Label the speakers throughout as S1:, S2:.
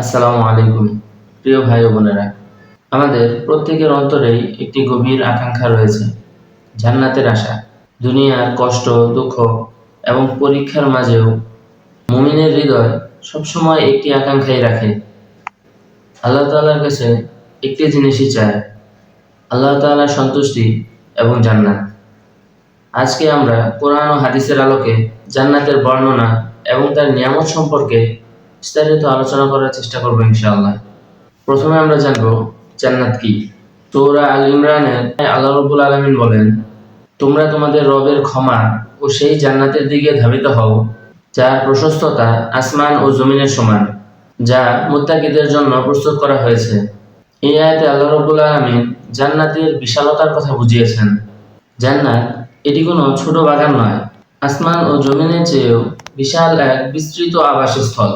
S1: আসসালামু আলাইকুম। প্রিয় ভাই ও বোনেরা, আমাদের প্রত্যেকের অন্তরেই একটি গভীর আকাঙ্ক্ষা রয়েছে, জান্নাতের আশা। দুনিয়ার কষ্ট, দুঃখ এবং পরীক্ষার মাঝেও মুমিনের হৃদয় সবসময় একটি আকাঙ্ক্ষাই রাখে। আল্লাহ তাআলার কাছে একটি জিনিসই চায়, আল্লাহ তাআলার সন্তুষ্টি এবং জান্নাত। আজকে আমরা কোরআন ও হাদিসের আলোকে জান্নাতের বর্ণনা এবং তার নিয়ামত সম্পর্কে বিস্তারিত আলোচনা করার চেষ্টা করব ইনশাআল্লাহ। প্রথমে আমরা জানব জান্নাত কি। সূরা আল ইমরানে আল্লাহ রাব্বুল আলামিন বলেন, তোমরা তোমাদের রবের ক্ষমা ও সেই জান্নাতের দিকে ধাবিত হও যার প্রশস্ততা আসমান ও জমিনের সমান, যা মুত্তাকিদের জন্য প্রস্তুত করা হয়েছে। এই আয়াতে আল্লাহ রাব্বুল আলামিন জান্নাতের বিশালতার কথা বুঝিয়েছেন। জান্নাত এটি কোনো ছোট বাগান নয়, আসমান ও জমিনের চেয়েও বিশাল এক বিস্তৃত আবাসস্থল।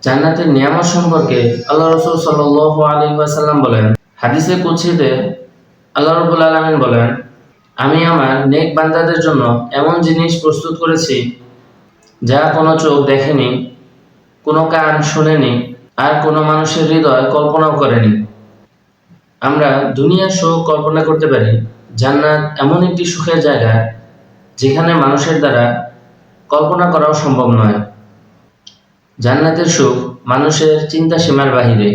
S1: জান্নাতের নিয়ামত সম্পর্কে আল্লাহ রাসূল সাল্লাল্লাহু আলাইহি ওয়াসাল্লাম বলেন, হাদিসে কুদসিতে আল্লাহ রাব্বুল আলামিন বলেন, আমি আমার নেক বান্দাদের জন্য এমন জিনিস প্রস্তুত করেছি যা কোনো চোখ দেখেনি, কোনো কান শোনেনি, আর কোনো মানুষের হৃদয় কল্পনাও করেনি। আমরা দুনিয়ার সুখ কল্পনা করতে পারি, জান্নাত এমন একটি সুখের জায়গা যেখানে মানুষের দ্বারা কল্পনা করাও সম্ভব নয়। জান্নাতের সুখ মানুষের চিন্তা সীমার বাহিরে।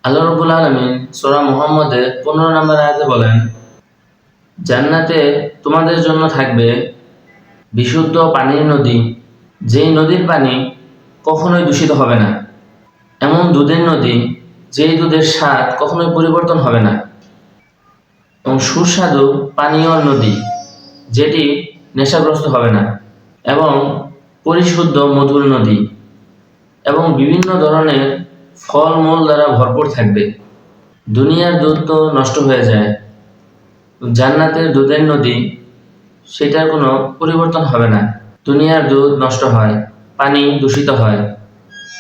S1: আল্লাহ রাব্বুল আলামিন সূরা মুহাম্মদের 15 নম্বর আয়াতে বলেন, জান্নাতে তোমাদের জন্য থাকবে বিশুদ্ধ পানির নদী, যেই নদীর পানি কখনোই দূষিত হবে না, এমন দুধের নদী যেই দুধের স্বাদ কখনোই পরিবর্তন হবে না, এবং সুস্বাদু পানীয় নদী যেটি নেশাগ্রস্ত হবে না, এবং পরিশুদ্ধ মধুর নদী, এবং বিভিন্ন ধরনের ফলমূল দ্বারা ভরপুর থাকবে। দুনিয়ার দুধ তো নষ্ট হয়ে যায়, জান্নাতের দুধের নদী সেটার কোনো পরিবর্তন হবে না। দুনিয়ার দুধ নষ্ট হয়, পানি দূষিত হয়,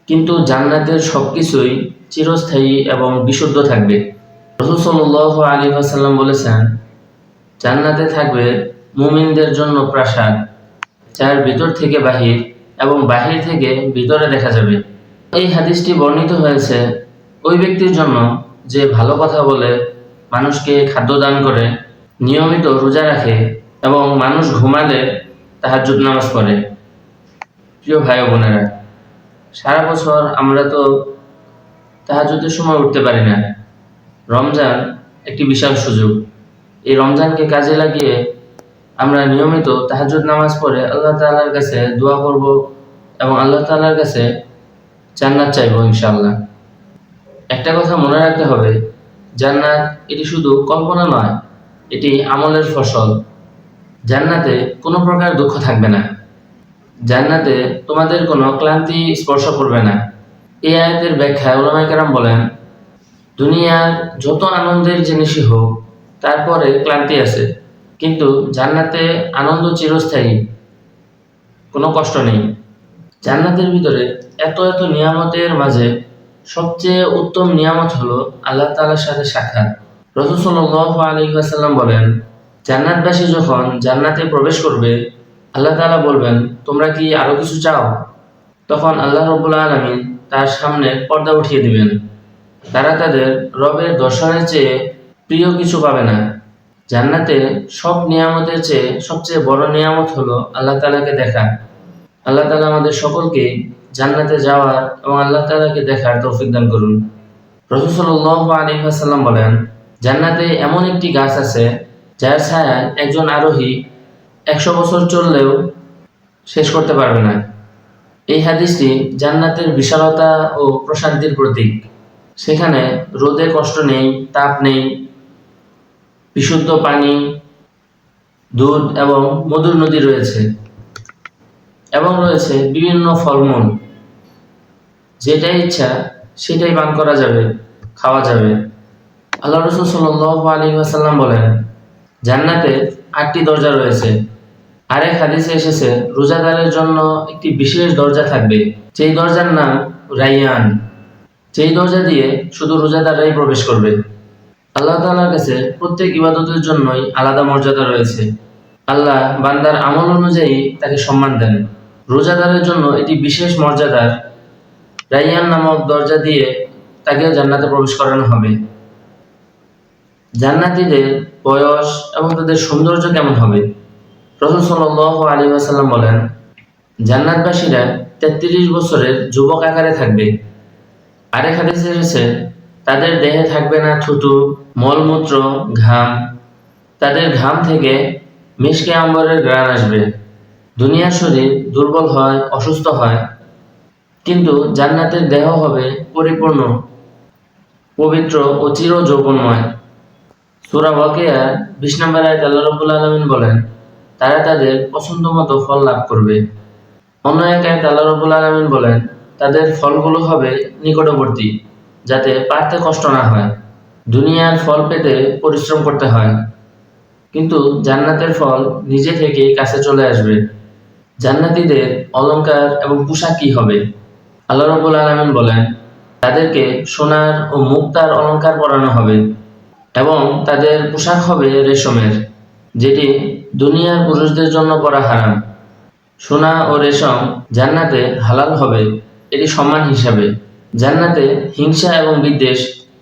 S1: কিন্তু জান্নাতের সবকিছুই চিরস্থায়ী এবং বিশুদ্ধ থাকবে। রাসূল সাল্লাল্লাহু আলাইহি ওয়াসাল্লাম বলেছেন, জান্নাতে থাকবে মুমিনদের জন্য প্রাসাদ, যার ভিতর থেকে বাহির এবং বাহির থেকে ভিতরে দেখা যাবে। এই হাদিসটি বর্ণিত হয়েছে ওই ব্যক্তির জন্য যে ভালো কথা বলে, মানুষকে খাদ্য দান করে, নিয়মিত রোজা রাখে এবং মানুষ ঘুমালে তাহাজ্জুদ নামাজ পড়ে। প্রিয় ভাই ও বোনেরা, সারা বছর আমরা তো তাহাজ্জুদের সময় উঠতে পারি না। রমজান একটি বিশাল সুযোগ। এই রমজানকে কাজে লাগিয়ে আমরা নিয়মিত তাহাজ্জুদ নামাজ পড়ে আল্লাহ তাআলার কাছে দোয়া করব এবং আল্লাহ তাআলার কাছে জান্নাত চাইবো ইনশাআল্লাহ। একটা কথা মনে রাখতে হবে, জান্নাত এটি শুধু কল্পনা নয়, এটি আমলের ফসল। জান্নাতে কোনো প্রকার দুঃখ থাকবে না, জান্নাতে তোমাদের কোনো ক্লান্তি স্পর্শ করবে না। এই আয়াতের ব্যাখ্যায় উলামায়ে কেরাম বলেন, দুনিয়ার যত আনন্দের জিনিসই হোক তারপরে ক্লান্তি আছে, কিন্তু জান্নাতে আনন্দ চিরস্থায়ী, কোনো কষ্ট নেই। জান্নাতের ভিতরে এত এত নিয়ামতের মাঝে সবচেয়ে উত্তম নিয়ামত হলো আল্লাহ তাআলার সাথে সাক্ষাৎ। রাসূল সাল্লাল্লাহু আলাইহি ওয়াসাল্লাম বলেন, জান্নাতবাসী যখন জান্নাতে প্রবেশ করবে, আল্লাহ তাআলা বলবেন, তোমরা কি আরো কিছু চাও? তখন আল্লাহ রাব্বুল আলামিন তার সামনে পর্দা উঠিয়ে দিবেন। তারা তাদের রবের দর্শনের চেয়ে প্রিয় কিছু পাবে না। জান্নাতে সব নিয়ামতের চেয়ে সবচেয়ে বড় নিয়ামত হলো আল্লাহ তাআলাকে দেখা। আল্লাহ তাআলা আমাদের সকলকে জান্নাতে যাওয়ার এবং আল্লাহ তাআলাকে দেখার তৌফিক দান করুন। রাসূল সাল্লাল্লাহু আলাইহি ওয়াসাল্লাম বলেন, জান্নাতে এমন একটি গাছ আছে যার ছায়ায় একজন আরোহী 100 বছর চললেও শেষ করতে পারবে না। এই হাদিসটি জান্নাতের বিশালতা ও প্রশান্তির প্রতীক। সেখানে রোদে কষ্ট নেই, তাপ নেই, বিশুদ্ধ পানি, দুধ এবং মধুর নদী রয়েছে, এবং রয়েছে বিভিন্ন ফলমূল। যেটাই ইচ্ছা সেটাই পান করা যাবে, খাওয়া যাবে। আল্লাহ রাসূল সাল্লাল্লাহু আলাইহি ওয়াসাল্লাম বলেন, জান্নাতে 8টি দরজা রয়েছে। আরেক হাদিসে এসেছে, রোজাদারের জন্য একটি বিশেষ দরজা থাকবে, যেই দরজার নাম রাইয়ান, যেই দরজা দিয়ে শুধু রোজাদাররাই প্রবেশ করবে। আল্লাহ তাআলার কাছে প্রত্যেক ইবাদতের জন্যই আলাদা মর্যাদা রয়েছে। আল্লাহ বান্দার আমল অনুযায়ী তাকে সম্মান দেন। রোজাদারের জন্য এটি বিশেষ মর্যাদার, রাইয়ান নামক দরজা দিয়ে তাকে জান্নাতে প্রবেশ করানো হবে। জান্নাতীদের বয়স এবং তাদের সৌন্দর্য কেমন হবে? রাসূল সাল্লাল্লাহু আলাইহি ওয়াসাল্লাম বলেন, জান্নাতবাসীরা 33 বছরের যুবক আকারে থাকবে। আরেক হাদিসে এসেছে, তাদের দেহে থাকবে না থুতু, মলমূত্র, ঘাম। তাদের ঘাম থেকে মিশকে আম্বরের ঘ্রাণ আসবে। দুনিয়ার শরীর দুর্বল হয়, অসুস্থ হয়, কিন্তু জান্নাতের দেহ হবে পরিপূর্ণ, পবিত্র ও চির যৌবনময়। সূরা ওয়াকিয়ার 20 নম্বর আয়াতে আল্লাহ রাব্বুল আলামিন বলেন, তারা তাদের পছন্দ মতো ফল লাভ করবে। অন্য এক আয়াতে আল্লাহ রাব্বুল আলামিন বলেন, তাদের ফলগুলো হবে নিকটবর্তী, যাতে পারতে কষ্ট না হয়। দুনিয়ার ফল পেতে পরিশ্রম করতে হয়, কিন্তু জান্নাতের ফল নিজে থেকেই কাছে চলে আসবে। জান্নাতীদের অলংকার এবং পোশাক কি হবে? আল্লাহ রাব্বুল আলামিন বলেন, তাদেরকে সোনার ও মুক্তার অলংকার পরানো হবে এবং তাদের পোশাক হবে রেশমের, যেটি দুনিয়ার পুরুষদের জন্য পরা হারাম। সোনা ও রেশম জান্নাতে হালাল হবে, এটি সম্মান হিসাবে। জান্নাতে হিংসা এবং বিদ্বেষ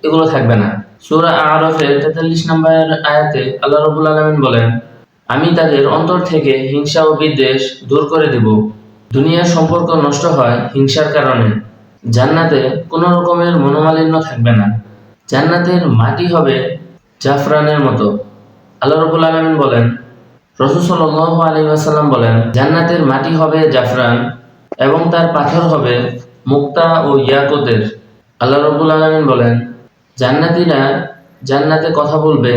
S1: এগুলো থাকবে না। সূরা আ'রাফের 43 নম্বর আয়াতে আল্লাহ রাব্বুল আলামিন বলেন, আমি তাদের অন্তর থেকে হিংসা ও বিদ্বেষ দূর করে দিব। দুনিয়ার সম্পর্ক নষ্ট হয় হিংসার কারণে। জান্নাতে কোনো রকমের মনোমালিন্য থাকবে না। জান্নাতের মাটি হবে জাফরানের মতো। আল্লাহ রাব্বুল আলামিন বলেন, রাসূল সাল্লাল্লাহু আলাইহি ওয়াসাল্লাম বলেন, জান্নাতের মাটি হবে জাফরান এবং তার পাথর হবে মুক্তা ও ইয়াকুতের। আল্লাহ রাব্বুল আলামিন বলেন, জান্নাতীরা জান্নাতে কথা বলবে,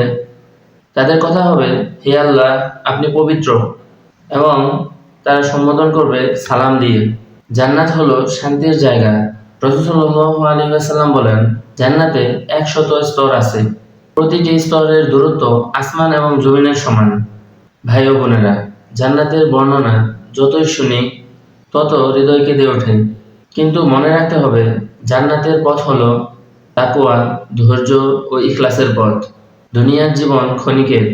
S1: তাদের কথা হবে, হে আল্লাহ, আপনি পবিত্র, এবং তারা সম্বোধন করবে সালাম দিয়ে। জান্নাত হলো শান্তির জায়গা। রাসূল সাল্লাল্লাহু আলাইহি ওয়াসাল্লাম বলেন, জান্নাতে 100 স্তর আছে। প্রতিটি স্তরের দূরত্ব আসমান এবং জমিনের সমান। ভাই ও বোনেরা, জান্নাতের বর্ণনা যতই শুনি তত হৃদয় কেঁদে ওঠে। কিন্তু মনে রাখতে হবে, জান্নাতের পথ হলো তাকওয়া, ধৈর্য ও ইখলাসের পথ। দুনিয়ার জীবন ক্ষণিকের,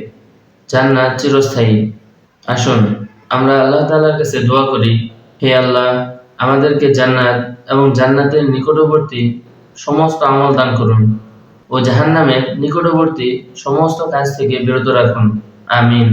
S1: জান্নাত চিরস্থায়ী। আসুন আমরা আল্লাহ তাআলার কাছে দোয়া করি, হে আল্লাহ, আমাদেরকে জান্নাত এবং জান্নাতের নিকটবর্তী সমস্ত আমল দান করুন ও জাহান্নামের নিকটবর্তী সমস্ত কাজ থেকে বিরত রাখুন। আমিন।